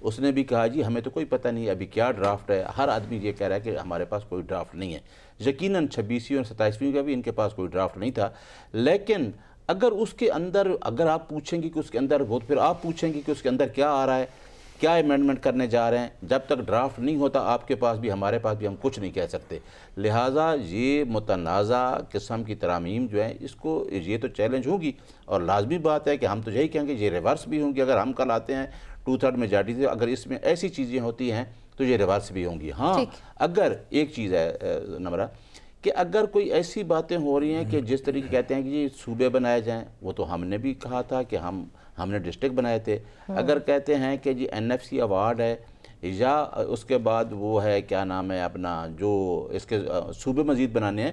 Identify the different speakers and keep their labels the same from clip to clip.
Speaker 1: اس نے بھی کہا جی ہمیں تو کوئی پتہ نہیں ابھی کیا ڈرافٹ ہے. ہر آدمی یہ کہہ رہا ہے کہ ہمارے پاس کوئی ڈرافٹ نہیں ہے. یقیناً 26ویں اور 27ویں کا بھی ان کے پاس کوئی ڈرافٹ نہیں تھا. لیکن اگر اس کے اندر اگر آپ پوچھیں گے کہ اس کے اندر وہ پھر آپ پوچھیں گے کہ اس کے اندر کیا آ رہا ہے, کیا امینڈمنٹ کرنے جا رہے ہیں. جب تک ڈرافٹ نہیں ہوتا آپ کے پاس بھی ہمارے پاس بھی ہم کچھ نہیں کہہ سکتے. لہٰذا یہ متنازع قسم کی ترامیم جو ہیں اس کو یہ تو چیلنج ہوگی, اور لازمی بات ہے کہ ہم تو یہی کہیں گے یہ ریورس بھی ہوں گی. اگر ہم کل آتے ہیں 2/3 میجارٹی سے, اگر اس میں ایسی چیزیں ہوتی ہیں تو یہ ریورس بھی ہوں گی. ہاں اگر ایک چیز ہے نمرہ کہ اگر کوئی ایسی باتیں ہو رہی ہیں کہ جس طریقے کہتے ہیں کہ یہ صوبے بنائے جائیں, وہ تو ہم نے بھی کہا تھا کہ ہم نے ڈسٹرکٹ بنائے تھے. اگر کہتے ہیں کہ جی NFC ایوارڈ ہے, یا اس کے بعد وہ ہے کیا نام ہے اپنا جو اس کے صوبے مزید بنانے ہیں,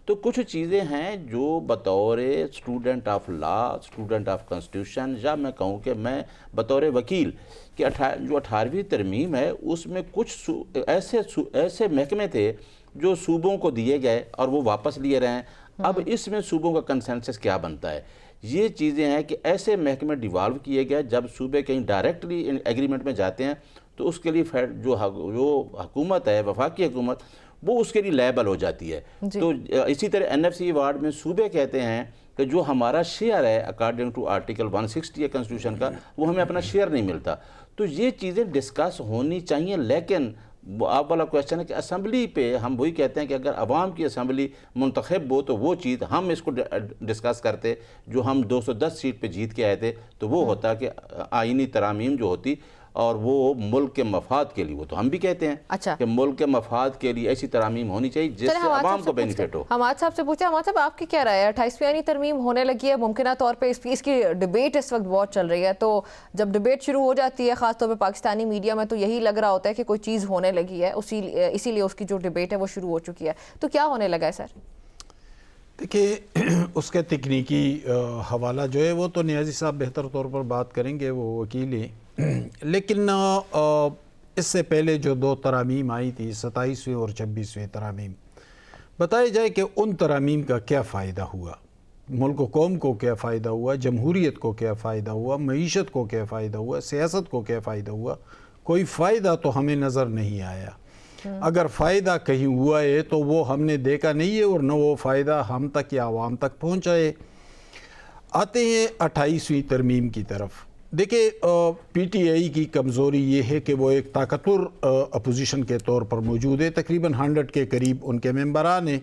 Speaker 1: تو کچھ چیزیں ہیں جو بطور student of law, student of constitution, یا میں کہوں کہ میں بطور وکیل کہ جو 18ویں ترمیم ہے اس میں کچھ ایسے محکمے تھے جو صوبوں کو دیے گئے اور وہ واپس لیے رہے ہیں. اب اس میں صوبوں کا کنسنسس کیا بنتا ہے. یہ چیزیں ہیں کہ ایسے محکمے ڈیوالو کیے گئے جب صوبے کہیں ڈائریکٹلی ایگریمنٹ میں جاتے ہیں تو اس کے لیے جو حکومت ہے, وفاقی حکومت, وہ اس کے لیے لیبل ہو جاتی ہے. تو اسی طرح NFC ایوارڈ میں صوبے کہتے ہیں کہ جو ہمارا شیئر ہے اکارڈنگ ٹو آرٹیکل 160 ہے کنسٹیٹیوشن کا, وہ ہمیں اپنا شیئر نہیں ملتا. تو یہ چیزیں ڈسکس ہونی چاہیے. لیکن آپ والا کویسچن ہے کہ اسمبلی پہ ہم وہی کہتے ہیں کہ اگر عوام کی اسمبلی منتخب ہو تو وہ چیز ہم اس کو ڈسکس کرتے. جو ہم 210 سیٹ پہ جیت کے آئے تھے تو وہ ہوتا کہ آئینی ترامیم جو ہوتی اور وہ ملک کے مفاد کے لیے, وہ تو ہم بھی کہتے ہیں کہ ملک کے مفاد کے لیے ایسی ترامیم ہونی چاہیے جس سے عوام کو بینیفٹ ہو.
Speaker 2: حماد صاحب سے پوچھیں, حماد صاحب آپ کی کیا رائے ہے؟ 28ویں آئینی ترمیم ہونے لگی ہے, ممکنہ طور پہ اس کی ڈیبیٹ اس وقت بہت چل رہی ہے. تو جب ڈیبیٹ شروع ہو جاتی ہے خاص طور پہ پاکستانی میڈیا میں, تو یہی لگ رہا ہوتا ہے کہ کوئی چیز ہونے لگی ہے, اسی لیے اس کی جو ڈیبیٹ ہے وہ شروع ہو چکی ہے. تو کیا ہونے لگا ہے سر؟
Speaker 3: دیکھیے اس کے تکنیکی حوالہ جو ہے وہ تو نیازی صاحب بہتر طور پر بات کریں گے, وہ وکیل ہیں. لیکن اس سے پہلے جو 2 ترامیم آئی تھی 27ویں اور 26ویں ترامیم, بتایا جائے کہ ان ترامیم کا کیا فائدہ ہوا, ملک و قوم کو کیا فائدہ ہوا, جمہوریت کو کیا فائدہ ہوا, معیشت کو کیا فائدہ ہوا, سیاست کو کیا فائدہ ہوا. کوئی فائدہ تو ہمیں نظر نہیں آیا. اگر فائدہ کہیں ہوا ہے تو وہ ہم نے دیکھا نہیں ہے, اور نہ وہ فائدہ ہم تک یا عوام تک پہنچائے. آتے ہیں 28ویں ترمیم کی طرف. دیکھیں PTI کی کمزوری یہ ہے کہ وہ ایک طاقتور اپوزیشن کے طور پر موجود ہے, تقریباً 100 کے قریب ان کے ممبران ہیں.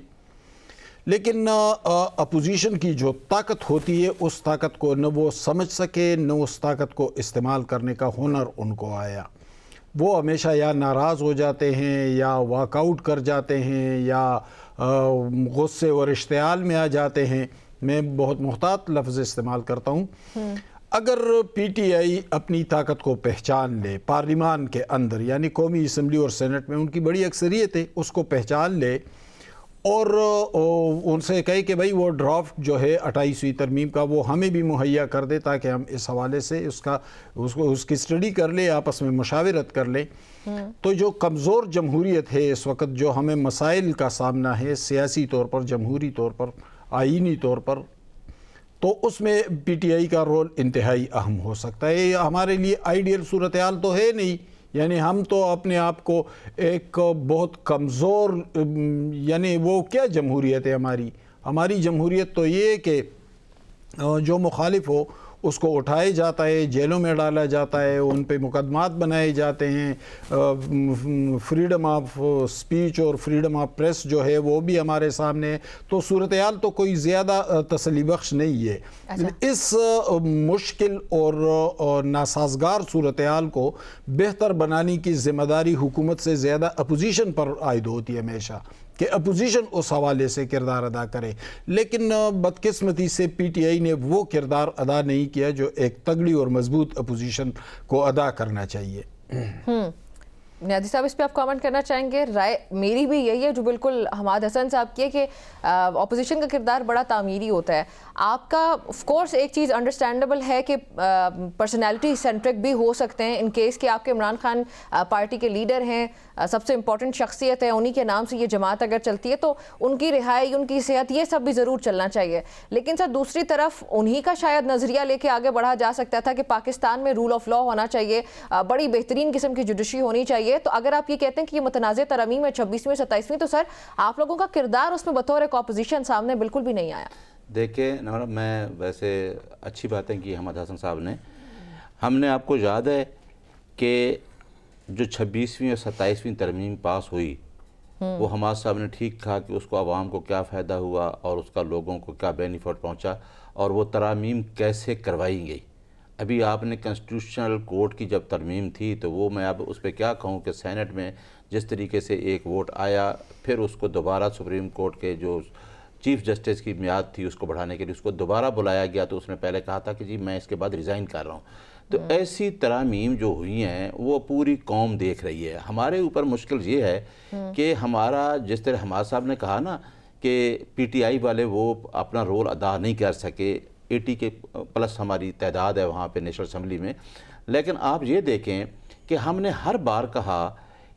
Speaker 3: لیکن اپوزیشن کی جو طاقت ہوتی ہے اس طاقت کو نہ وہ سمجھ سکے, نہ اس طاقت کو استعمال کرنے کا ہنر ان کو آیا. وہ ہمیشہ یا ناراض ہو جاتے ہیں, یا واک آؤٹ کر جاتے ہیں, یا غصے اور اشتعال میں آ جاتے ہیں. میں بہت محتاط لفظ استعمال کرتا ہوں. اگر PTI اپنی طاقت کو پہچان لے, پارلیمان کے اندر یعنی قومی اسمبلی اور سینٹ میں ان کی بڑی اکثریت ہے, اس کو پہچان لے اور ان سے کہے کہ بھائی وہ ڈرافٹ جو ہے 28ویں ترمیم کا وہ ہمیں بھی مہیا کر دے, تاکہ ہم اس حوالے سے اس کی اسٹڈی کر لیں, آپس میں مشاورت کر لیں. تو جو کمزور جمہوریت ہے اس وقت, جو ہمیں مسائل کا سامنا ہے سیاسی طور پر, جمہوری طور پر, آئینی طور پر, تو اس میں PTI کا رول انتہائی اہم ہو سکتا ہے. یہ ہمارے لیے آئیڈیل صورتحال تو ہے نہیں, یعنی ہم تو اپنے آپ کو ایک بہت کمزور, یعنی وہ کیا جمہوریت ہے ہماری جمہوریت تو یہ ہے کہ جو مخالف ہو اس کو اٹھایا جاتا ہے, جیلوں میں ڈالا جاتا ہے, ان پہ مقدمات بنائے جاتے ہیں. فریڈم آف سپیچ اور فریڈم آف پریس جو ہے وہ بھی ہمارے سامنے ہے. تو صورتحال تو کوئی زیادہ تسلی بخش نہیں ہے. اس مشکل اور ناسازگار صورتحال کو بہتر بنانے کی ذمہ داری حکومت سے زیادہ اپوزیشن پر عائد ہوتی ہے ہمیشہ, کہ اپوزیشن اس حوالے سے کردار ادا کرے. لیکن بدقسمتی سے PTI نے وہ کردار ادا نہیں کیا جو ایک تگڑی اور مضبوط اپوزیشن کو ادا کرنا چاہیے.
Speaker 2: نیازی صاحب اس پہ آپ کامنٹ کرنا چاہیں گے؟ رائے میری بھی یہی ہے جو بالکل حماد حسن صاحب کی ہے کہ اپوزیشن کا کردار بڑا تعمیری ہوتا ہے. آپ کا آف کورس ایک چیز انڈرسٹینڈیبل ہے کہ پرسنالٹی سینٹرک بھی ہو سکتے ہیں ان کیس کہ آپ کے عمران خان پارٹی کے لیڈر ہیں, سب سے امپورٹنٹ شخصیت ہے, انہی کے نام سے یہ جماعت اگر چلتی ہے تو ان کی رہائی, ان کی صحت, یہ سب بھی ضرور چلنا چاہیے. لیکن سر دوسری طرف انہی کا شاید نظریہ لے کے آگے بڑھا جا سکتا تھا کہ پاکستان میں رول آف لا ہونا چاہیے, بڑی بہترین قسم کی جوڈیشری ہونی چاہیے. تو اگر آپ یہ کہتے ہیں کہ یہ متنازع ترامیم ہے 26ویں 27ویں, تو سر آپ لوگوں کا کردار اس میں بطور ایک اپوزیشن سامنے بالکل بھی نہیں آیا.
Speaker 1: دیکھیں میں ویسے اچھی باتیں کی حماد حسن صاحب نے. ہم نے آپ کو یاد ہے کہ جو 26ویں اور 27ویں ترمیم پاس ہوئی وہ حماد صاحب نے ٹھیک کہا کہ اس کو عوام کو کیا فائدہ ہوا اور اس کا لوگوں کو کیا بینیفٹ پہنچا اور وہ ترامیم کیسے کروائی گئی. ابھی آپ نے کنسٹیٹیوشنل کورٹ کی جب ترمیم تھی تو وہ میں اب اس پہ کیا کہوں کہ سینٹ میں جس طریقے سے ایک ووٹ آیا, پھر اس کو دوبارہ سپریم کورٹ کے جو چیف جسٹس کی میعاد تھی اس کو بڑھانے کے لیے اس کو دوبارہ بلایا گیا, تو اس نے پہلے کہا تھا کہ جی میں اس کے بعد ریزائن کر رہا ہوں. تو ایسی ترامیم جو ہوئی ہیں وہ پوری قوم دیکھ رہی ہے. ہمارے اوپر مشکل یہ ہے کہ ہمارا جس طرح حماد صاحب نے کہا نا کہ پی ٹی آئی والے وہ اپنا رول ادا نہیں کر سکے, 80 کے پلس ہماری تعداد ہے وہاں پہ نیشنل اسمبلی میں. لیکن آپ یہ دیکھیں کہ ہم نے ہر بار کہا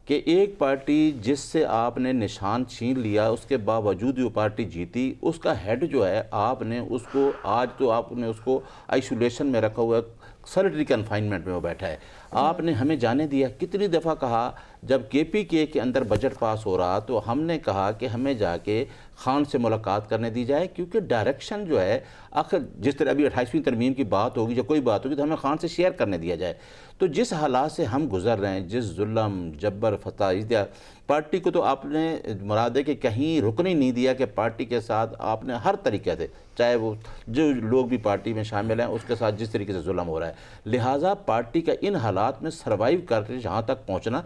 Speaker 1: کہ ایک پارٹی جس سے آپ نے نشان چھین لیا اس کے باوجود وہ پارٹی جیتی, اس کا ہیڈ جو ہے آپ نے اس کو آج تو آپ نے اس کو آئسولیشن میں رکھا ہوا ہے, سیلیٹری کنفائنمنٹ میں وہ بیٹھا ہے. آپ نے ہمیں جانے دیا. کتنی دفعہ کہا جب کے پی کے اندر بجٹ پاس ہو رہا تو ہم نے کہا کہ ہمیں جا کے خان سے ملاقات کرنے دی جائے, کیونکہ ڈائریکشن جو ہے آخر جس طرح ابھی 28ویں ترمیم کی بات ہوگی یا کوئی بات ہوگی تو ہمیں خان سے شیئر کرنے دیا جائے. تو جس حالات سے ہم گزر رہے ہیں, جس ظلم جبر فتح پارٹی کو تو آپ نے مراد ہے کہ کہیں رکنے نہیں دیا کہ پارٹی کے ساتھ آپ نے ہر طریقے سے, چاہے وہ جو لوگ بھی پارٹی میں شامل ہیں اس کے ساتھ جس طریقے سے ظلم ہو رہا ہے. لہٰذا پارٹی کا ان حالات میں سروائیو کر کے جہاں تک پہنچنا,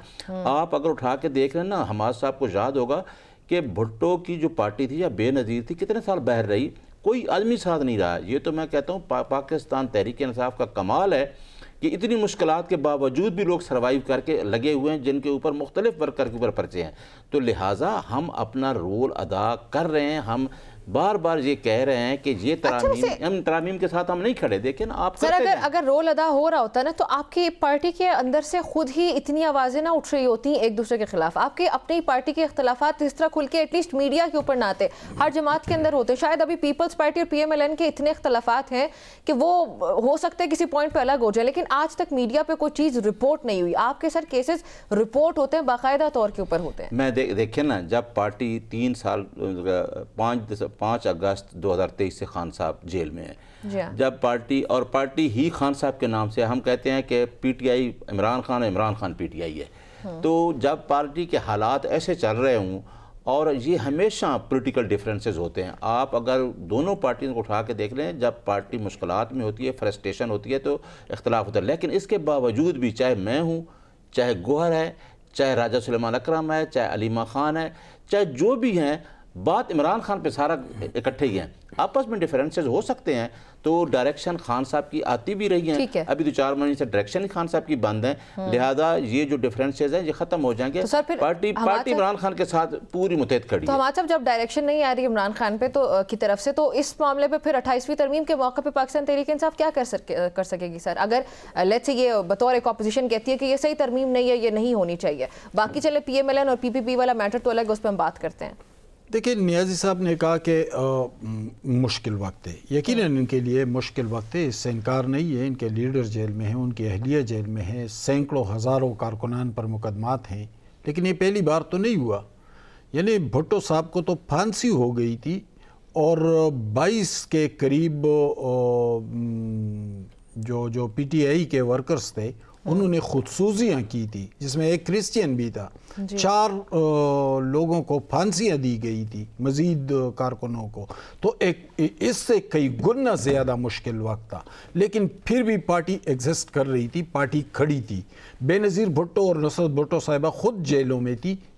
Speaker 1: آپ اگر اٹھا کے دیکھ رہے ہیں نا, حماد صاحب کو یاد ہوگا کہ بھٹو کی جو پارٹی تھی یا بے نظیر تھی کتنے سال بہر رہی, کوئی آدمی ساتھ نہیں رہا. یہ تو میں کہتا ہوں پاکستان تحریک انصاف کا کمال ہے کہ اتنی مشکلات کے باوجود بھی لوگ سروائیو کر کے لگے ہوئے ہیں جن کے اوپر مختلف ورکر کے اوپر پرچے ہیں. تو لہٰذا ہم اپنا رول ادا کر رہے ہیں. ہم بار بار یہ کہہ رہے ہیں کہ یہ ترامیم کے ساتھ ہم نہیں کھڑے. دیکھیں نا آپ
Speaker 2: سر, اگر رول ادا ہو رہا ہوتا نا تو آپ کی پارٹی کے اندر سے خود ہی اتنی آوازیں نہ اٹھ رہی ہوتی ایک دوسرے کے خلاف. آپ کے اپنی پارٹی کے اختلافات اس طرح کھل کے ایٹ لیسٹ میڈیا کے اوپر نہ آتے, ہر جماعت کے اندر ہوتے. شاید ابھی پیپلز پارٹی اور پی ایم ایل این کے اتنے اختلافات ہیں کہ وہ ہو سکتے کسی پوائنٹ پہ الگ ہو جائے, لیکن آج تک میڈیا پہ کوئی چیز رپورٹ نہیں ہوئی. آپ کے سر کیسز رپورٹ ہوتے ہیں, باقاعدہ طور کے اوپر ہوتے ہیں.
Speaker 1: میں دیکھیں نا, جب پارٹی 3 سال 5 اگست 2023 سے خان صاحب جیل میں ہیں, جب پارٹی ہی خان صاحب کے نام سے, ہم کہتے ہیں کہ P T I Imran Khan ہے, Imran Khan P T I ہے. تو جب پارٹی کے حالات ایسے چل رہے ہوں, اور یہ ہمیشہ پولیٹیکل ڈیفرنسز ہوتے ہیں. آپ اگر دونوں پارٹیوں کو اٹھا کے دیکھ لیں, جب پارٹی مشکلات میں ہوتی ہے, فرسٹریشن ہوتی ہے تو اختلاف ہوتا ہے. لیکن اس کے باوجود بھی چاہے میں ہوں, چاہے گوہر ہے, چاہے راجہ سلیمان اکرم ہے, چاہے علیمہ خان ہے, چاہے جو بھی ہیں, بات عمران خان پہ سارا اکٹھے ہی ہیں. آپس میں ڈیفرنسز ہو سکتے ہیں تو ڈائریکشن خان صاحب کی آتی بھی رہی ہیں. ابھی تو 4 مہینے سے ڈائریکشن خان صاحب کی بند ہیں. لہذا یہ جو ڈیفرنسز ہیں یہ ختم ہو جائیں گے. پارٹی عمران خان کے ساتھ پوری متحد کھڑی ہے.
Speaker 2: تو ہمارے صاحب جب ڈائریکشن نہیں آ رہی عمران خان پہ تو کی طرف سے, تو اس معاملے پہ پھر 28ویں ترمیم کے موقع پہ پاکستان تحریک انصاف کیا کر سکے گی سر؟ اگر لیٹس سے یہ بطور ایک اپوزیشن کہتی ہے کہ یہ صحیح ترمیم نہیں ہے, یہ نہیں ہونی چاہیے, باقی چلے پی ایم ایل این اور پی پی پی والا میٹر تو الگ, اس پہ ہم بات کرتے ہیں.
Speaker 3: دیکھیں, نیازی صاحب نے کہا کہ مشکل وقت ہے. یقیناً ان کے لیے مشکل وقت ہے, اس سے انکار نہیں ہے. ان کے لیڈر جیل میں ہیں, ان کی اہلیہ جیل میں ہیں, سینکڑوں ہزاروں کارکنان پر مقدمات ہیں. لیکن یہ پہلی بار تو نہیں ہوا. یعنی بھٹو صاحب کو تو پھانسی ہو گئی تھی, اور 22 کے قریب جو پی ٹی آئی کے ورکرز تھے انہوں نے خودسوزیاں کی تھی, جس میں ایک کرسچین بھی تھا. 4 لوگوں کو پھانسیاں دی گئی تھی, مزید کارکنوں کو. تو اس سے کئی گنا زیادہ مشکل وقت تھا, لیکن پھر بھی پارٹی ایگزسٹ کر رہی تھی, پارٹی کھڑی تھی. بے نظیر بھٹو اور نصرت بھٹو صاحبہ خود جیلوں میں تھی,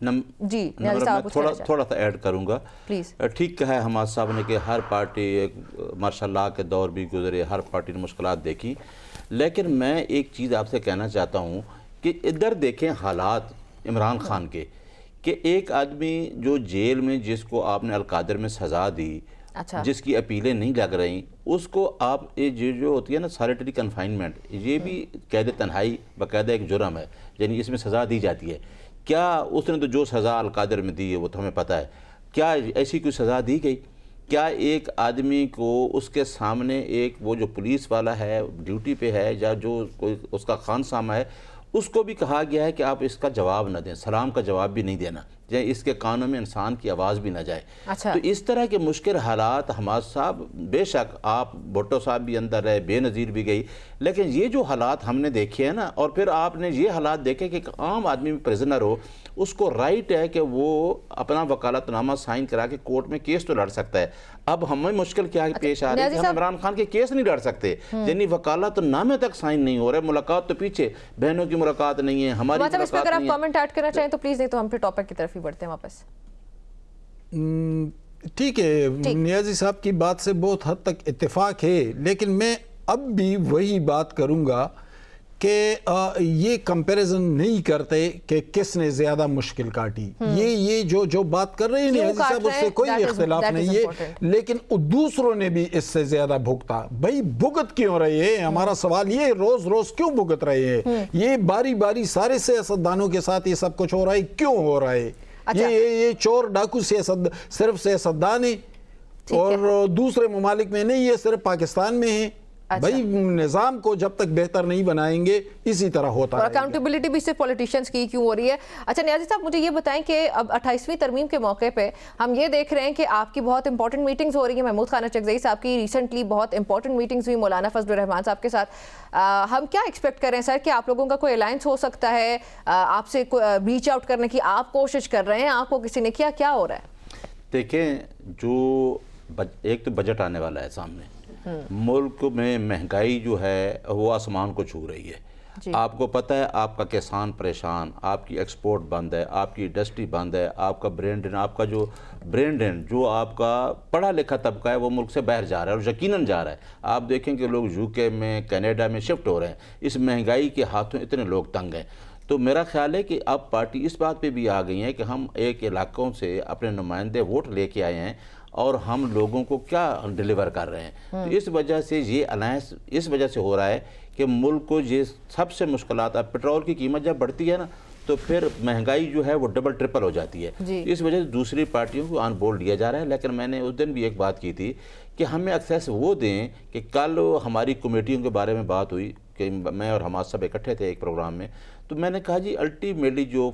Speaker 2: جی
Speaker 1: نمبر میں تھوڑا سا ایڈ کروں گا.
Speaker 2: پلیز.
Speaker 1: ٹھیک کہا ہے حماد صاحب نے کہ ہر پارٹی ایک مارشل لا کے دور بھی گزرے, ہر پارٹی نے مشکلات دیکھی, لیکن میں ایک چیز آپ سے کہنا چاہتا ہوں کہ ادھر دیکھیں حالات عمران خان کے, کہ ایک آدمی جو جیل میں جس کو آپ نے القادر میں سزا دی, جس کی اپیلیں نہیں لگ رہی, اس کو آپ جو ہوتی ہے نا سالیٹری کنفائنمنٹ, یہ بھی قید تنہائی باقاعدہ ایک جرم ہے, یعنی اس میں سزا دی جاتی ہے. کیا اس نے تو جو سزا القادر میں دی ہے وہ تو ہمیں پتہ ہے, کیا ایسی کوئی سزا دی گئی؟ کیا ایک آدمی کو اس کے سامنے ایک وہ جو پولیس والا ہے ڈیوٹی پہ ہے یا جو کوئی اس کا خانسامہ ہے, اس کو بھی کہا گیا ہے کہ آپ اس کا جواب نہ دیں, سلام کا جواب بھی نہیں دینا, یا اس کے کانوں میں انسان کی آواز بھی نہ جائے. تو اس طرح کے مشکل حالات حماد صاحب, بے شک آپ بھٹو صاحب بھی اندر رہے, بے نظیر بھی گئی, لیکن یہ جو حالات ہم نے دیکھے ہیں نا, اور پھر آپ نے یہ حالات دیکھے کہ ایک عام آدمی بھی پریزنر ہو, اس کو رائٹ ہے کہ وہ اپنا وکالت نامہ سائن کرا کے کورٹ میں کیس تو لڑ سکتا ہے. اب ہمیں مشکل کیا پیش آ رہی ہے کہ ہم عمران خان کے کیس نہیں لڑ سکتے, یعنی وکالت نامے تک سائن نہیں ہو رہے, ملاقات تو پیچھے, بہنوں کی ملاقات نہیں ہے, ہماری ملاقات نہیں ہے.
Speaker 2: اس پہ اگر آپ کامنٹ ایڈ کرنا چاہیں تو پلیز, نہیں تو ہم پھر ٹاپک کی طرف ہی بڑھتے ہیں واپس.
Speaker 3: ٹھیک ہے, نیازی صاحب کی بات سے بہت حد تک اتفاق ہے, لیکن میں اب بھی وہی بات کروں گا کہ یہ کمپیریزن نہیں کرتے کہ کس نے زیادہ مشکل کاٹی. یہ جو بات کر رہے ہیں نیازی صاحب, اس سے کوئی اختلاف نہیں ہے, لیکن دوسروں نے بھی اس سے زیادہ بھگتا. بھائی بھگت کیوں رہے ہیں؟ ہمارا سوال یہ, روز روز کیوں بھگت رہے ہیں؟ یہ باری باری سارے سیاستدانوں کے ساتھ یہ سب کچھ ہو رہا ہے, کیوں ہو رہا ہے؟ یہ چور ڈاکو صرف سیاستدان ہیں اور دوسرے ممالک میں نہیں, یہ صرف پاکستان میں ہیں. بھائی نظام کو جب تک بہتر نہیں بنائیں گے اسی طرح ہوتا ہے.
Speaker 2: اور اکاؤنٹیبلٹی بھی صرف پولیٹیشینز کی کیوں ہو رہی ہے؟ اچھا نیازی صاحب مجھے یہ بتائیں کہ اب 28ویں ترمیم کے موقع پہ ہم یہ دیکھ رہے ہیں کہ آپ کی بہت امپورٹنٹ میٹنگز ہو رہی ہیں. محمود خان اچکزئی صاحب کی ریسنٹلی بہت امپورٹنٹ میٹنگز ہوئی مولانا فضل الرحمان صاحب کے ساتھ. ہم کیا ایکسپیکٹ کریں سر کہ آپ لوگوں کا کوئی الائنس ہو سکتا ہے, آپ سے ریچ آؤٹ کرنے کی آپ کوشش کر رہے ہیں, آپ کو کسی نے کیا ہو رہا ہے؟
Speaker 1: دیکھیں, جو ایک تو بجٹ آنے والا ہے سامنے, ملک میں مہنگائی جو ہے وہ آسمان کو چھو رہی ہے. آپ کو پتہ ہے آپ کا کسان پریشان, آپ کی ایکسپورٹ بند ہے, آپ کی انڈسٹری بند ہے, آپ کا آپ کا جو جو آپ کا پڑھا لکھا طبقہ ہے وہ ملک سے باہر جا رہا ہے اور یقیناً جا رہا ہے. آپ دیکھیں کہ لوگ یو کے میں, کینیڈا میں شفٹ ہو رہے ہیں, اس مہنگائی کے ہاتھوں اتنے لوگ تنگ ہیں. تو میرا خیال ہے کہ اب پارٹی اس بات پہ بھی آ گئی ہیں کہ ہم ایک علاقوں سے اپنے نمائندے ووٹ لے کے آئے ہیں اور ہم لوگوں کو کیا ڈیلیور کر رہے ہیں. تو اس وجہ سے یہ الائنس اس وجہ سے ہو رہا ہے کہ ملک کو یہ سب سے مشکلات, اب پیٹرول کی قیمت جب بڑھتی ہے نا تو پھر مہنگائی جو ہے وہ ڈبل ٹرپل ہو جاتی ہے. اس وجہ سے دوسری پارٹیوں کو آن بورڈ لیا جا رہا ہے. لیکن میں نے اس دن بھی ایک بات کی تھی کہ ہمیں ایکسیس وہ دیں کہ کل ہماری کمیٹیوں کے بارے میں بات ہوئی کہ میں اور حماد صاحب اکٹھے تھے ایک پروگرام میں, تو میں نے کہا جی الٹیمیٹلی جو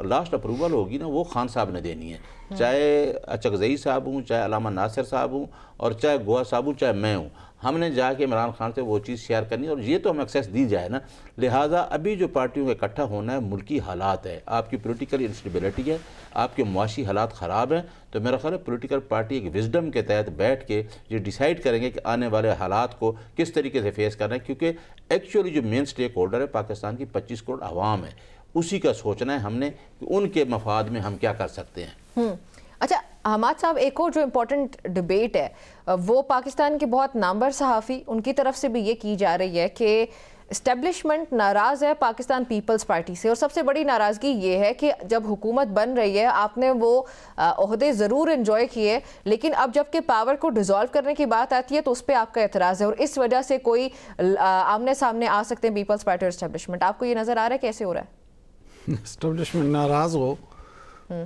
Speaker 1: لاسٹ اپروول ہوگی نا وہ خان صاحب نے دینی ہے, چاہے اچکزئی صاحب ہوں, چاہے علامہ ناصر صاحب ہوں, اور چاہے گوا صاحب ہوں, چاہے میں ہوں. ہم نے جا کے عمران خان سے وہ چیز شیئر کرنی ہے اور یہ تو ہمیں ایکسیس دی جائے نا. لہٰذا ابھی جو پارٹیوں کا اکٹھا ہونا ہے, ملکی حالات ہے, آپ کی پولیٹیکل انسٹیبلٹی ہے, آپ کے معاشی حالات خراب ہیں, تو میرا خیال ہے پولیٹیکل پارٹی ایک وزڈم کے تحت بیٹھ کے یہ ڈیسائیڈ کریں گے کہ آنے والے حالات کو کس طریقے سے فیس کرنا ہے. کیونکہ ایکچولی جو مین سٹیک ہولڈر ہے پاکستان کی 25 کروڑ عوام ہے, اسی کا سوچنا ہے ہم نے کہ ان کے مفاد میں ہم کیا کر سکتے ہیں.
Speaker 2: اچھا حماد صاحب, ایک اور جو امپورٹنٹ ڈیبیٹ ہے وہ پاکستان کے بہت نامور صحافی, ان کی طرف سے بھی یہ کی جا رہی ہے کہ اسٹیبلشمنٹ ناراض ہے پاکستان پیپلز پارٹی سے, اور سب سے بڑی ناراضگی یہ ہے کہ جب حکومت بن رہی ہے آپ نے وہ عہدے ضرور انجوائے کیے, لیکن اب جب کہ پاور کو ڈیزالو کرنے کی بات آتی ہے تو اس پہ آپ کا اعتراض ہے, اور اس وجہ سے کوئی آمنے سامنے آ سکتے ہیں پیپلز پارٹی اور اسٹیبلشمنٹ. آپ کو یہ نظر آ رہا ہے کیسے ہو رہا ہے؟
Speaker 3: اسٹیبلشمنٹ ناراض ہو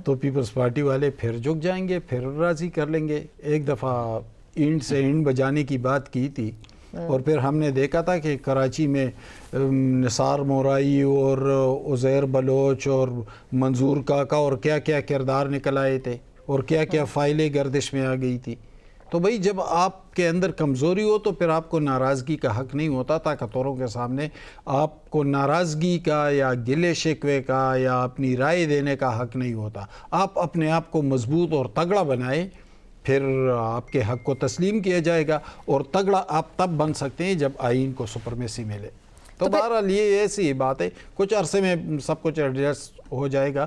Speaker 3: تو پیپلز پارٹی والے پھر جھک جائیں گے, پھر راضی کر لیں گے. ایک دفعہ اینٹ سے اینٹ بجانے کی بات کی تھی, اور پھر ہم نے دیکھا تھا کہ کراچی میں نثار مورائی اور عزیر بلوچ اور منظور کاکا اور کیا کیا کردار نکل آئے تھے, اور کیا کیا فائلیں گردش میں آ گئی تھی. تو بھئی جب آپ کے اندر کمزوری ہو تو پھر آپ کو ناراضگی کا حق نہیں ہوتا. طاقتوروں کے سامنے آپ کو ناراضگی کا یا گلے شکوے کا یا اپنی رائے دینے کا حق نہیں ہوتا. آپ اپنے آپ کو مضبوط اور تگڑا بنائیں, پھر آپ کے حق کو تسلیم کیا جائے گا, اور تگڑا آپ تب بن سکتے ہیں جب آئین کو سپرمیسی ملے. تو بہرحال یہ ایسی بات ہے, کچھ عرصے میں سب کچھ ایڈجسٹ ہو جائے گا.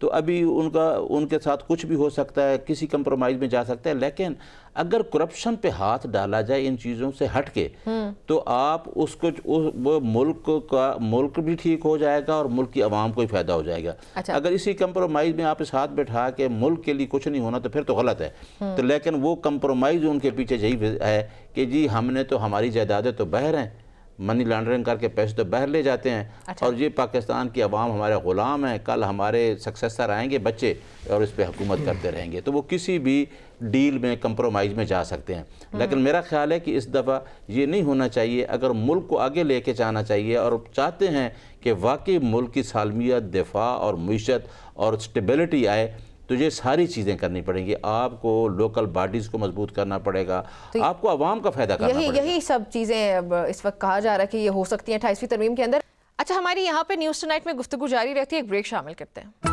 Speaker 1: تو ابھی ان کے ساتھ کچھ بھی ہو سکتا ہے, کسی کمپرومائز میں جا سکتا ہے, لیکن اگر کرپشن پہ ہاتھ ڈالا جائے ان چیزوں سے ہٹ کے تو آپ اس کو ملک بھی ٹھیک ہو جائے گا اور ملک کی عوام کو ہی فائدہ ہو جائے گا. اگر اسی کمپرومائز میں آپ اس ہاتھ بٹھا کے ملک کے لیے کچھ نہیں ہونا تو پھر تو غلط ہے. تو لیکن وہ کمپرومائز ان کے پیچھے یہی ہے کہ جی ہم نے تو ہماری جائیدادیں تو بہر ہیں, منی لانڈرنگ کر کے پیسے تو باہر لے جاتے ہیں, اور یہ پاکستان کی عوام ہمارے غلام ہیں, کل ہمارے سکسیسر آئیں گے بچے اور اس پہ حکومت کرتے رہیں گے. تو وہ کسی بھی ڈیل میں کمپرومائز میں جا سکتے ہیں. لیکن میرا خیال ہے کہ اس دفعہ یہ نہیں ہونا چاہیے. اگر ملک کو آگے لے کے جانا چاہیے اور چاہتے ہیں کہ واقعی ملک کی سالمیت, دفاع اور معیشت اور سٹیبلٹی آئے, تو یہ ساری چیزیں کرنی پڑیں گی. آپ کو لوکل باڈیز کو مضبوط کرنا پڑے گا, آپ کو عوام کا فائدہ کرنا پڑے گا.
Speaker 2: یہی سب چیزیں اس وقت کہا جا رہا ہے کہ یہ ہو سکتی ہیں 28ویں ترمیم کے اندر. اچھا, ہماری یہاں پہ نیوز ٹونائٹ میں گفتگو جاری رہتی ہے, ایک بریک شامل کرتے ہیں.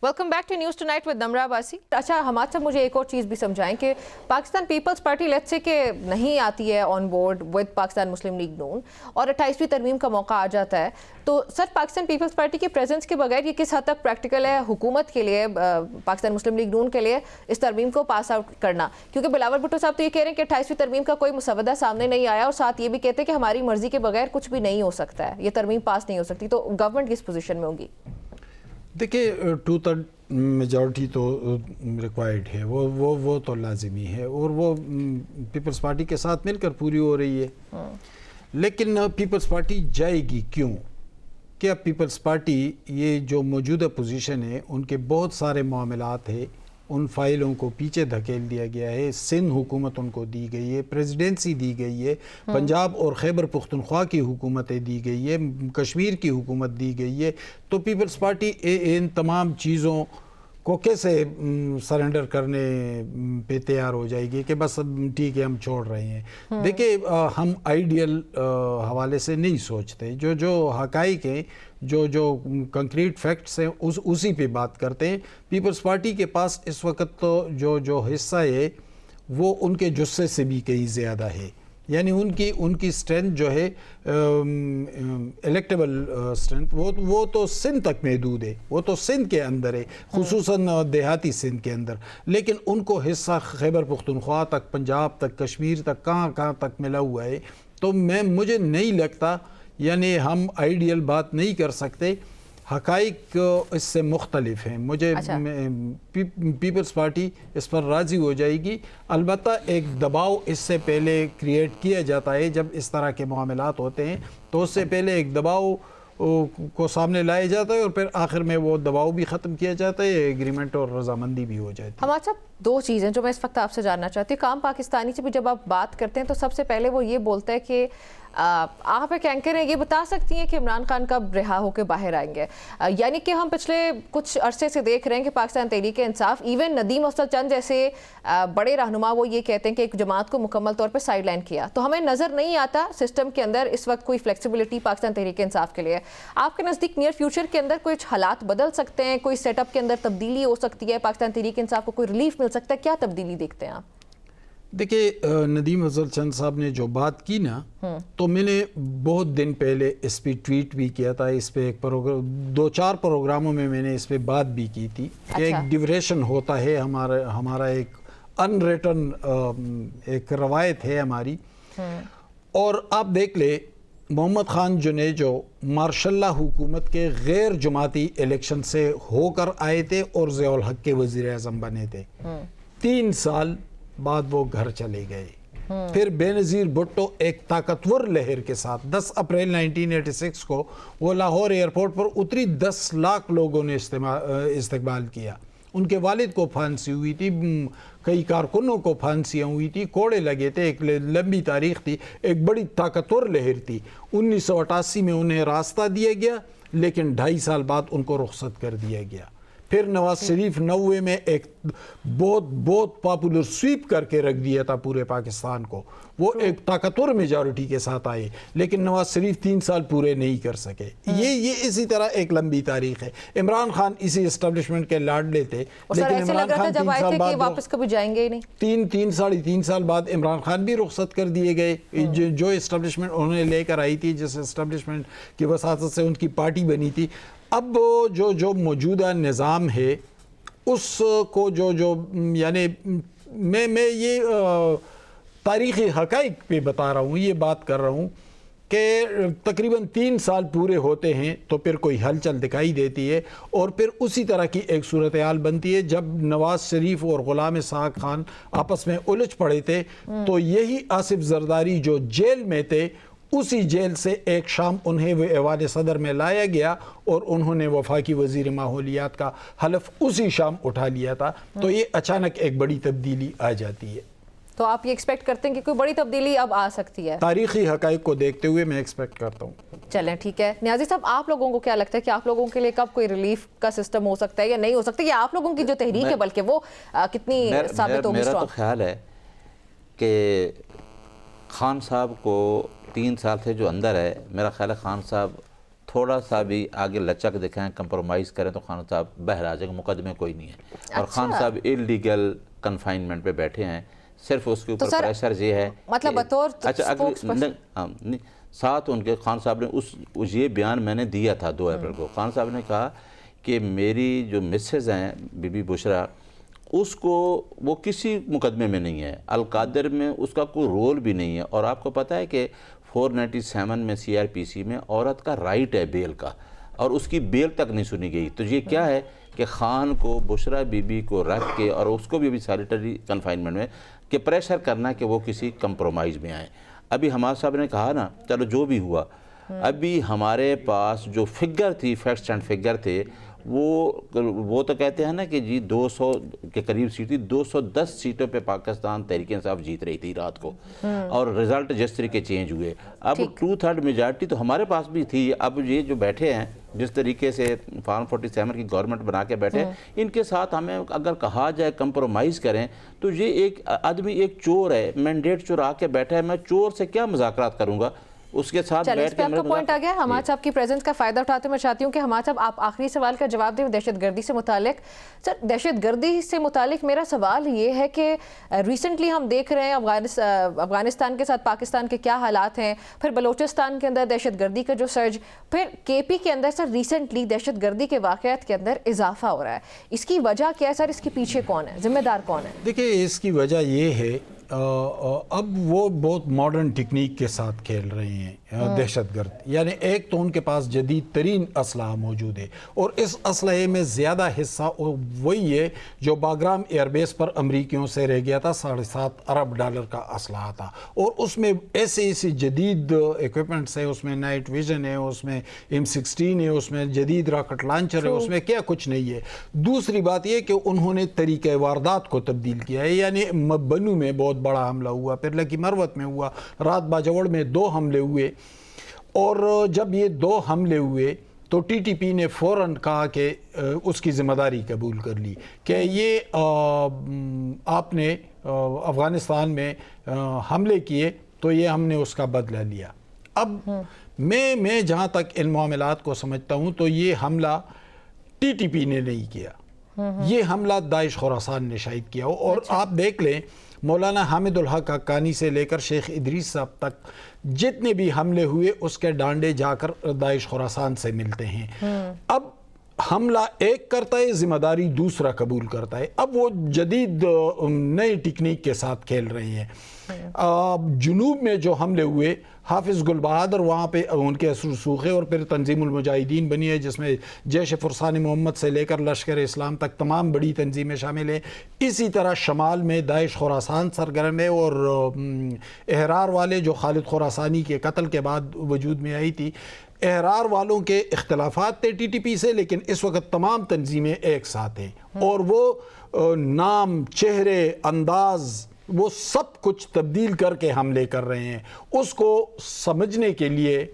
Speaker 2: Welcome back to news tonight with Nimra Abbasi. اچھا حماد صاحب, مجھے ایک اور چیز بھی سمجھائیں کہ Pakistan Peoples party let's say کہ نہیں آتی ہے on board with Pakistan Muslim League Noon اور 28ویں ترمیم کا موقع آ جاتا ہے, تو سر پاکستان پیپلز پارٹی کے پریزنس کے بغیر یہ کس حد تک پریکٹیکل ہے حکومت کے لیے, پاکستان مسلم لیگ نون کے لیے اس ترمیم کو پاس آؤٹ کرنا؟ کیونکہ بلاول بھٹو صاحب تو یہ کہہ رہے ہیں کہ 28ویں ترمیم کا کوئی مسودہ سامنے نہیں آیا, اور ساتھ یہ بھی کہتے ہیں کہ ہماری مرضی کے بغیر کچھ بھی نہیں ہو سکتا ہے, یہ ترمیم پاس نہیں ہو سکتی. تو گورنمنٹ کس پوزیشن میں ہوگی؟
Speaker 3: دیکھیے 2/3 میجورٹی تو ریکوائرڈ ہے, وہ تو لازمی ہے, اور وہ پیپلز پارٹی کے ساتھ مل کر پوری ہو رہی ہے. لیکن پیپلز پارٹی جائے گی کیوں؟ کیا پیپلز پارٹی یہ جو موجودہ پوزیشن ہے ان کے بہت سارے معاملات ہیں, ان فائلوں کو پیچھے دھکیل دیا گیا ہے. سندھ حکومت ان کو دی گئی ہے, پریزیڈنسی دی گئی ہے, پنجاب اور خیبر پختونخوا کی حکومتیں دی گئی ہے, کشمیر کی حکومت دی گئی ہے. تو پیپلز پارٹی ان تمام چیزوں کو کیسے سرنڈر کرنے پہ تیار ہو جائے گی کہ بس ٹھیک ہے ہم چھوڑ رہے ہیں؟ دیکھیں, ہم آئیڈیل حوالے سے نہیں سوچتے, جو حقائق ہیں, جو کنکریٹ فیکٹس ہیں اسی پہ بات کرتے ہیں. پیپلز پارٹی کے پاس اس وقت تو جو حصہ ہے وہ ان کے جثے سے بھی کہیں زیادہ ہے. یعنی ان کی اسٹرینتھ جو ہے الیکٹیبل اسٹرینتھ وہ تو سندھ تک محدود ہے, وہ تو سندھ کے اندر ہے, خصوصاً دیہاتی سندھ کے اندر. لیکن ان کو حصہ خیبر پختونخوا تک, پنجاب تک, کشمیر تک, کہاں تک ملا ہوا ہے. تو مجھے نہیں لگتا, یعنی ہم آئیڈیل بات نہیں کر سکتے, حقائق اس سے مختلف ہیں. مجھے پیپلز پارٹی اس پر راضی ہو جائے گی. البتہ ایک دباؤ اس سے پہلے کریٹ کیا جاتا ہے جب اس طرح کے معاملات ہوتے ہیں, تو اس سے پہلے ایک دباؤ کو سامنے لایا جاتا ہے اور پھر آخر میں وہ دباؤ بھی ختم کیا جاتا ہے, ایگریمنٹ اور رضامندی بھی ہو جاتی ہے.
Speaker 2: حماد صاحب, 2 چیزیں جو میں اس وقت آپ سے جاننا چاہتی ہوں. کام پاکستانی سے بھی جب آپ بات کرتے ہیں تو سب سے پہلے وہ یہ بولتا ہے کہ آپ ایک اینکر ہیں, یہ بتا سکتی ہیں کہ عمران خان کب رہا ہو کے باہر آئیں گے؟ یعنی کہ ہم پچھلے کچھ عرصے سے دیکھ رہے ہیں کہ پاکستان تحریک انصاف, ایون ندیم افضل چند جیسے بڑے رہنما, وہ یہ کہتے ہیں کہ ایک جماعت کو مکمل طور پہ سائیڈ لائن کیا. تو ہمیں نظر نہیں آتا سسٹم کے اندر اس وقت کوئی فلیکسیبلٹی پاکستان تحریک انصاف کے لیے. آپ کے نزدیک نیئر فیوچر کے اندر کچھ حالات بدل سکتے ہیں, کوئی سیٹ اپ کے اندر تبدیلی ہو سکتی ہے, پاکستان تحریک انصاف کو کوئی ریلیف مل سکتا ہے؟ کیا تبدیلی دیکھتے ہیں آپ؟
Speaker 3: دیکھیں, ندیم افضل چند صاحب نے جو بات کی نا, تو میں نے بہت دن پہلے اس پہ ٹویٹ بھی کیا تھا. اس پہ ایک پروگرام, 2-4 پروگراموں میں نے اس پہ بات بھی کی تھی کہ ایک ڈیوریشن ہوتا ہے, ہمارا ایک ان ریٹن ایک روایت ہے ہماری. اور آپ دیکھ لیں, محمد خان جو مارشل لا حکومت کے غیر جماعتی الیکشن سے ہو کر آئے تھے اور ضیاء الحق کے وزیر اعظم بنے تھے, 3 سال بعد وہ گھر چلے گئے. پھر بے نظیر بھٹو ایک طاقتور لہر کے ساتھ 10 اپریل 1986 کو وہ لاہور ایئرپورٹ پر اتری, 10 لاکھ لوگوں نے استقبال کیا. ان کے والد کو پھانسی ہوئی تھی, کئی کارکنوں کو پھانسیاں ہوئی تھی, کوڑے لگے تھے, ایک لمبی تاریخ تھی, ایک بڑی طاقتور لہر تھی. 1988 میں انہیں راستہ دیا گیا, لیکن 2.5 سال بعد ان کو رخصت کر دیا گیا. پھر نواز شریف 90 میں ایک بہت پاپولر سویپ کر کے رکھ دیا تھا پورے پاکستان کو، وہ ایک طاقتور میجورٹی کے ساتھ آئے، لیکن نواز شریف 3 سال پورے نہیں کر سکے۔ یہ اسی طرح ایک لمبی تاریخ ہے۔ عمران خان اسی اسٹیبلشمنٹ کے لاڈلے تھے، لیکن عمران خان 3 سال بعد
Speaker 2: واپس کبھی جائیں گے ہی نہیں۔
Speaker 3: ساڑھے تین سال بعد عمران خان بھی رخصت کر دیے گئے۔ جو اسٹیبلشمنٹ انہوں نے لے کر آئی تھی، جس اسٹیبلشمنٹ کی وساطت سے ان کی پارٹی بنی تھی، اب جو موجودہ نظام ہے اس کو جو یعنی میں یہ تاریخی حقائق پہ بتا رہا ہوں، یہ بات کر رہا ہوں کہ تقریباً 3 سال پورے ہوتے ہیں تو پھر کوئی ہلچل دکھائی دیتی ہے، اور پھر اسی طرح کی ایک صورتحال بنتی ہے۔ جب نواز شریف اور غلام اسحاق خان آپس میں الجھ پڑے تھے تو یہی آصف زرداری جو جیل میں تھے، اسی جیل سے ایک شام انہیں ایوان صدر میں لایا گیا اور انہوں نے وفاقی وزیر ماحولیات کا حلف اسی شام اٹھا لیا تھا۔ تو یہ اچانک ایک بڑی تبدیلی آ جاتی ہے۔
Speaker 2: تو آپ یہ ایکسپیکٹ کرتے ہیں کہ کوئی بڑی تبدیلی اب آ سکتی ہے؟
Speaker 3: تاریخی حقائق کو دیکھتے ہوئے میں ایکسپیکٹ کرتا ہوں۔
Speaker 2: چلیں ٹھیک ہے۔ نیازی صاحب، آپ لوگوں کو کیا لگتا ہے کہ آپ لوگوں کے لیے کب کوئی ریلیف کا سسٹم ہو سکتا ہے یا نہیں ہو سکتا، یا آپ لوگوں کی جو تحریک ہے بلکہ وہ کتنی ثابت ہوگی؟
Speaker 1: میرا تو خیال ہے کہ خان صاحب کو 3 سال سے جو اندر ہے، میرا خیال ہے خان صاحب تھوڑا سا بھی آگے لچک دکھائیں، کمپرومائز کریں تو خان صاحب باہر آ جائیں گے، مقدمے کوئی نہیں ہے۔ اور خان صاحب انلیگل کنفائنمنٹ پہ بیٹھے ہیں، صرف اس کے اوپر پریشر یہ ہے
Speaker 2: مطلب بطور
Speaker 1: ساتھ ان کے خان صاحب نے یہ بیان میں نے دیا تھا 2 اپریل کو۔ خان صاحب نے کہا کہ میری جو مسز ہیں بی بی بشرا، اس کو وہ کسی مقدمے میں نہیں ہے، القادر میں اس کا کوئی رول بھی نہیں ہے، اور آپ کو پتہ ہے کہ 497 میں CRPC میں عورت کا رائٹ ہے بیل کا، اور اس کی بیل تک نہیں سنی گئی۔ تو یہ کیا ہے کہ خان کو، بشرا بی بی کو رکھ کے، اور اس کو بھی ابھی سیلیٹری کنفائنمنٹ میں، کہ پریشر کرنا کہ وہ کسی کمپرومائز میں آئیں۔ ابھی حماد صاحب نے کہا نا، چلو جو بھی ہوا، ابھی ہمارے پاس جو فگر تھی، فیکٹس اینڈ فگر تھے، وہ تو کہتے ہیں نا کہ جی 200 کے قریب سیٹ تھی، 210 سیٹوں پہ پاکستان تحریک انصاف جیت رہی تھی رات کو، اور رزلٹ جس طریقے چینج ہوئے۔ اب 2/3 میجارٹی تو ہمارے پاس بھی تھی۔ اب یہ جو بیٹھے ہیں، جس طریقے سے فارم 47 کی گورنمنٹ بنا کے بیٹھے، ان کے ساتھ ہمیں اگر کہا جائے کمپرومائز کریں، تو یہ ایک آدمی ایک چور ہے، مینڈیٹ چورا کے بیٹھا ہے، میں چور سے کیا مذاکرات کروں گا؟ اس کے ساتھ بیٹھ کے
Speaker 2: آپ کا پوائنٹ آ گیا۔ حماد صاحب کی پریزنس کا فائدہ اٹھاتے میں چاہتی ہوں کہ حماد صاحب آپ آخری سوال کا جواب دیں دہشت گردی سے متعلق۔ سر، دہشت گردی سے متعلق میرا سوال یہ ہے کہ ریسنٹلی ہم دیکھ رہے ہیں افغانستان کے ساتھ پاکستان کے کیا حالات ہیں، پھر بلوچستان کے اندر دہشت گردی کا جو سرج، پھر KP کے اندر سر ریسنٹلی دہشت گردی کے واقعات کے اندر اضافہ ہو رہا ہے۔ اس کی وجہ کیا ہے سر؟ اس کے پیچھے کون ہے؟ ذمہ دار کون ہے؟
Speaker 3: دیکھیں، اس کی وجہ یہ ہے اب وہ بہت ماڈرن ٹیکنیک کے ساتھ کھیل رہے ہیں دہشت گرد، یعنی ایک تو ان کے پاس جدید ترین اسلحہ موجود ہے، اور اس اسلحے میں زیادہ حصہ وہی ہے جو باگرام ایئر بیس پر امریکیوں سے رہ گیا تھا، $7.5 ارب کا اسلحہ تھا، اور اس میں ایسے جدید ایکوپمنٹس ہیں، اس میں نائٹ ویژن ہے، اس میں M16 ہے، اس میں جدید راکٹ لانچر ہے، اس میں کیا کچھ نہیں ہے۔ دوسری بات یہ کہ انہوں نے طریقہ واردات کو تبدیل کیا ہے، یعنی بنو میں بہت بڑا حملہ ہوا، پھر لکی مروت میں ہوا، رات باجوڑ میں 2 حملے ہوئے، اور جب یہ 2 حملے ہوئے تو TTP نے فوراً کہا کہ اس کی ذمہ داری قبول کر لی کہ یہ آپ نے افغانستان میں حملے کیے تو یہ ہم نے اس کا بدلہ لیا۔ اب میں جہاں تک ان معاملات کو سمجھتا ہوں تو یہ حملہ TTP نے نہیں کیا، یہ حملہ داعش خراسان نے شاید کیا ہو۔ اور آپ دیکھ لیں، مولانا حامد الحق حقانی سے لے کر شیخ ادریس صاحب تک جتنے بھی حملے ہوئے اس کے ڈانڈے جا کر داعش خراسان سے ملتے ہیں۔ اب حملہ ایک کرتا ہے، ذمہ داری دوسرا قبول کرتا ہے۔ اب وہ جدید نئی ٹیکنیک کے ساتھ کھیل رہے ہیں۔ جنوب میں جو حملے ہوئے، حافظ گل بہادر وہاں پہ ان کے اثر رسوخ ہے، اور پھر تنظیم المجاہدین بنی ہے جس میں جیش فرسان محمد سے لے کر لشکر اسلام تک تمام بڑی تنظیمیں شامل ہیں۔ اسی طرح شمال میں داعش خراسان سرگرم ہے، اور احرار والے جو خالد خراسانی کے قتل کے بعد وجود میں آئی تھی، احرار والوں کے اختلافات تھے TTP سے، لیکن اس وقت تمام تنظیمیں ایک ساتھ ہیں، اور وہ نام، چہرے، انداز، وہ سب کچھ تبدیل کر کے حملے کر رہے ہیں۔ اس کو سمجھنے کے لیے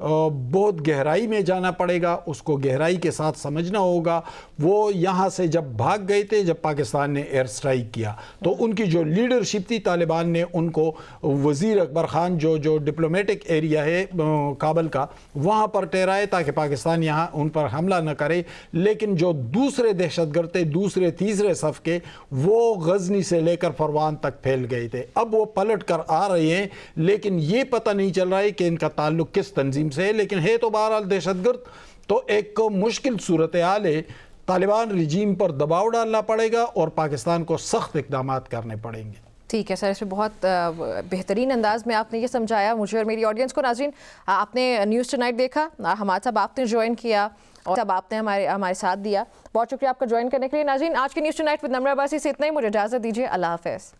Speaker 3: بہت گہرائی میں جانا پڑے گا، اس کو گہرائی کے ساتھ سمجھنا ہوگا۔ وہ یہاں سے جب بھاگ گئے تھے جب پاکستان نے ایئر سٹرائک کیا، تو ان کی جو لیڈرشپ تھی طالبان نے ان کو وزیر اکبر خان جو ڈپلومیٹک ایریا ہے کابل کا وہاں پر ٹھہرائے تاکہ پاکستان یہاں ان پر حملہ نہ کرے، لیکن جو دوسرے دہشت گرد تھے دوسرے تیسرے صف کے وہ غزنی سے لے کر پروان تک پھیل گئے تھے۔ اب وہ پلٹ کر آ رہے ہیں لیکن یہ پتہ نہیں چل رہا ہے کہ ان کا تعلق کس تنظیم سے ہے، لیکن ہے تو بہرحال دہشت گرد۔ تو ایک مشکل صورتحال ہے، طالبان رجیم پر دباؤ ڈالنا پڑے گا اور پاکستان کو سخت اقدامات کرنے پڑیں گے۔
Speaker 2: ٹھیک ہے سر، اس میں بہت بہترین انداز میں آپ نے یہ سمجھایا مجھے اور میری آڈینس کو۔ ناظرین، آپ نے نیوز ٹو نائٹ دیکھا، ہمارے ساتھ آپ نے جوائن کیا اور سب آپ نے ہمارے ساتھ دیا، بہت شکریہ آپ کا جوائن کرنے کے لیے۔ ناظرین، آج کے news two night with Nimra Abbasi سے اتنا ہی، مجھے اجازت دیجیے، اللہ حافظ۔